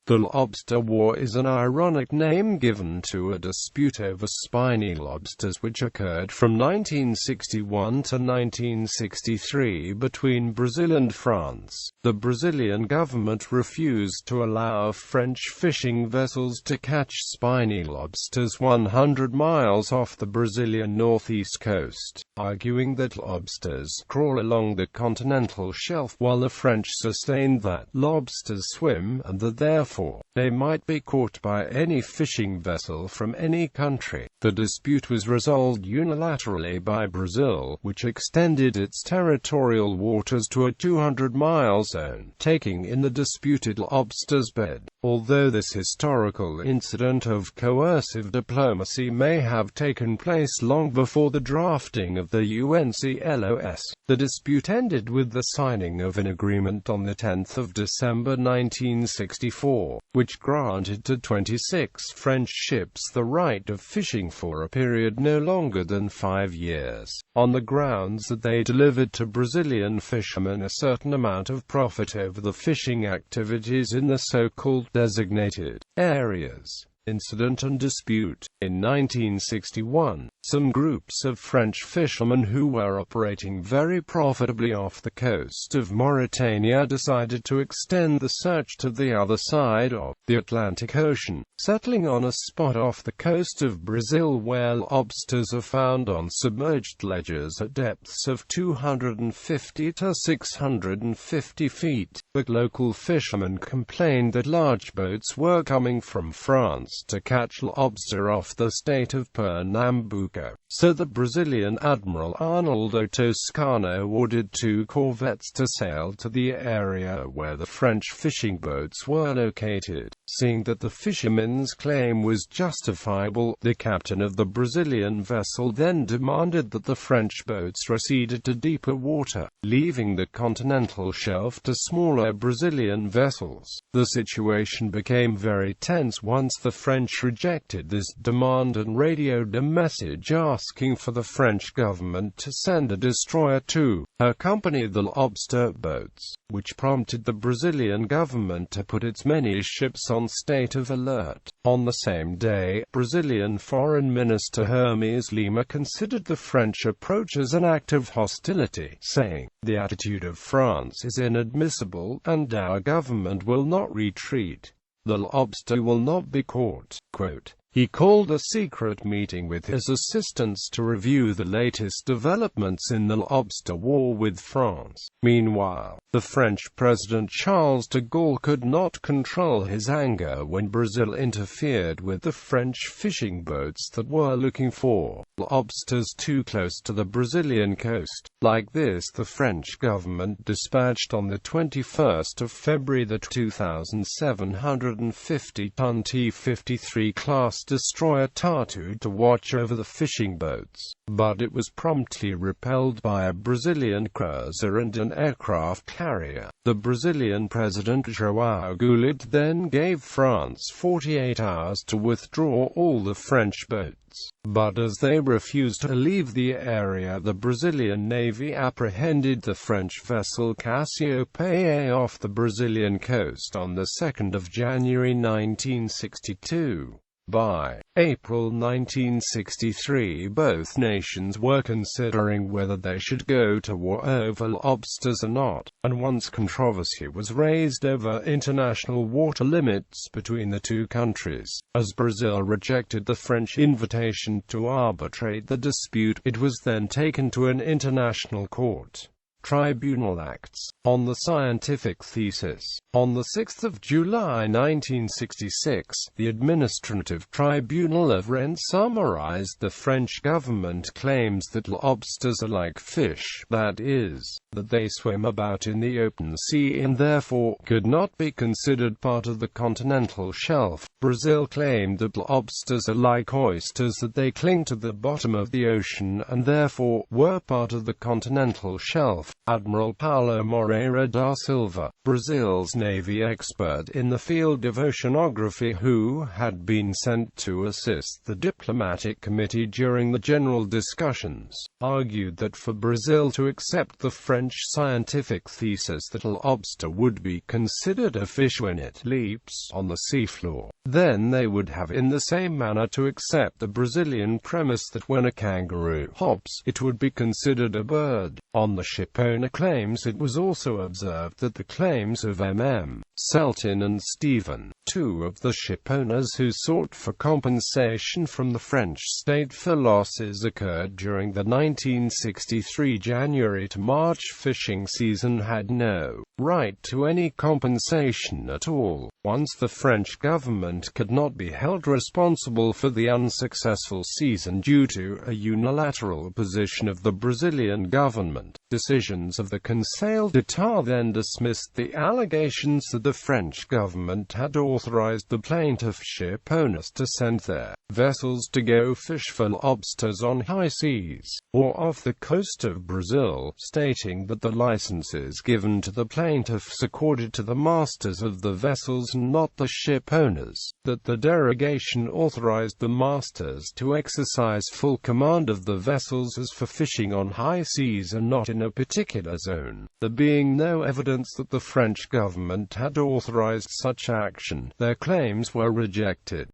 The Lobster War is an ironic name given to a dispute over spiny lobsters which occurred from 1961 to 1963 between Brazil and France. The Brazilian government refused to allow French fishing vessels to catch spiny lobsters 100 miles off the Brazilian northeast coast, arguing that lobsters crawl along the continental shelf while the French sustained that lobsters swim and that therefore they might be caught by any fishing vessel from any country. The dispute was resolved unilaterally by Brazil, which extended its territorial waters to a 200-mile zone, taking in the disputed lobster's bed. Although this historical incident of coercive diplomacy may have taken place long before the drafting of the UNCLOS, the dispute ended with the signing of an agreement on 10 December 1964, which granted to 26 French ships the right of fishing for a period no longer than 5 years, on the grounds that they delivered to Brazilian fishermen a certain amount of profit over the fishing activities in the so-called designated areas. Incident and dispute. In 1961, some groups of French fishermen who were operating very profitably off the coast of Mauritania decided to extend the search to the other side of the Atlantic Ocean, settling on a spot off the coast of Brazil where lobsters are found on submerged ledges at depths of 250 to 650 feet. But local fishermen complained that large boats were coming from France to catch lobster off the state of Pernambuco. So the Brazilian Admiral Arnoldo Toscano ordered 2 corvettes to sail to the area where the French fishing boats were located. Seeing that the fishermen's claim was justifiable, the captain of the Brazilian vessel then demanded that the French boats receded to deeper water, leaving the continental shelf to smaller Brazilian vessels. The situation became very tense once the French rejected this demand and radioed a message asking for the French government to send a destroyer to accompany the lobster boats, which prompted the Brazilian government to put its many ships on state of alert. On the same day, Brazilian Foreign Minister Hermes Lima considered the French approach as an act of hostility, saying, "The attitude of France is inadmissible, and our government will not retreat. The lobster will not be caught." Quote. He called a secret meeting with his assistants to review the latest developments in the Lobster War with France. Meanwhile, the French President Charles de Gaulle could not control his anger when Brazil interfered with the French fishing boats that were looking for lobsters too close to the Brazilian coast. Like this, the French government dispatched on the 21st of February the 2,750-ton T-53 class destroyer Tartu to watch over the fishing boats, but it was promptly repelled by a Brazilian cruiser and an aircraft carrier. The Brazilian President João Goulart then gave France 48 hours to withdraw all the French boats, but as they refused to leave the area, the Brazilian Navy apprehended the French vessel Cassiopeia off the Brazilian coast on the 2nd of January 1962. By April 1963, both nations were considering whether they should go to war over lobsters or not, and once controversy was raised over international water limits between the two countries. As Brazil rejected the French invitation to arbitrate the dispute, it was then taken to an international court. Tribunal acts on the scientific thesis. On 6 July 1966, the Administrative Tribunal of Rennes summarized the French government claims that lobsters are like fish, that is, that they swim about in the open sea and therefore could not be considered part of the continental shelf. Brazil claimed that lobsters are like oysters, that they cling to the bottom of the ocean and therefore were part of the continental shelf. Admiral Paulo Moreira da Silva, Brazil's Navy expert in the field of oceanography who had been sent to assist the diplomatic committee during the general discussions, argued that for Brazil to accept the French scientific thesis that a lobster would be considered a fish when it leaps on the seafloor, then they would have in the same manner to accept the Brazilian premise that when a kangaroo hops, it would be considered a bird. On the shipowner claims, it was also observed that the claims of Selton and Stephen, two of the shipowners who sought for compensation from the French state for losses occurred during the 1963 January to March fishing season, had no right to any compensation at all. Once the French government could not be held responsible for the unsuccessful season due to a unilateral position of the Brazilian government. Decisions of the Conseil d'État then dismissed the allegations that the French government had authorized the plaintiff ship owners to send their vessels to go fish for lobsters on high seas, or off the coast of Brazil, stating that the licenses given to the plaintiffs accorded to the masters of the vessels and not the ship owners, that the derogation authorized the masters to exercise full command of the vessels as for fishing on high seas and not in a particular zone. There being no evidence that the French government had authorized such action, their claims were rejected.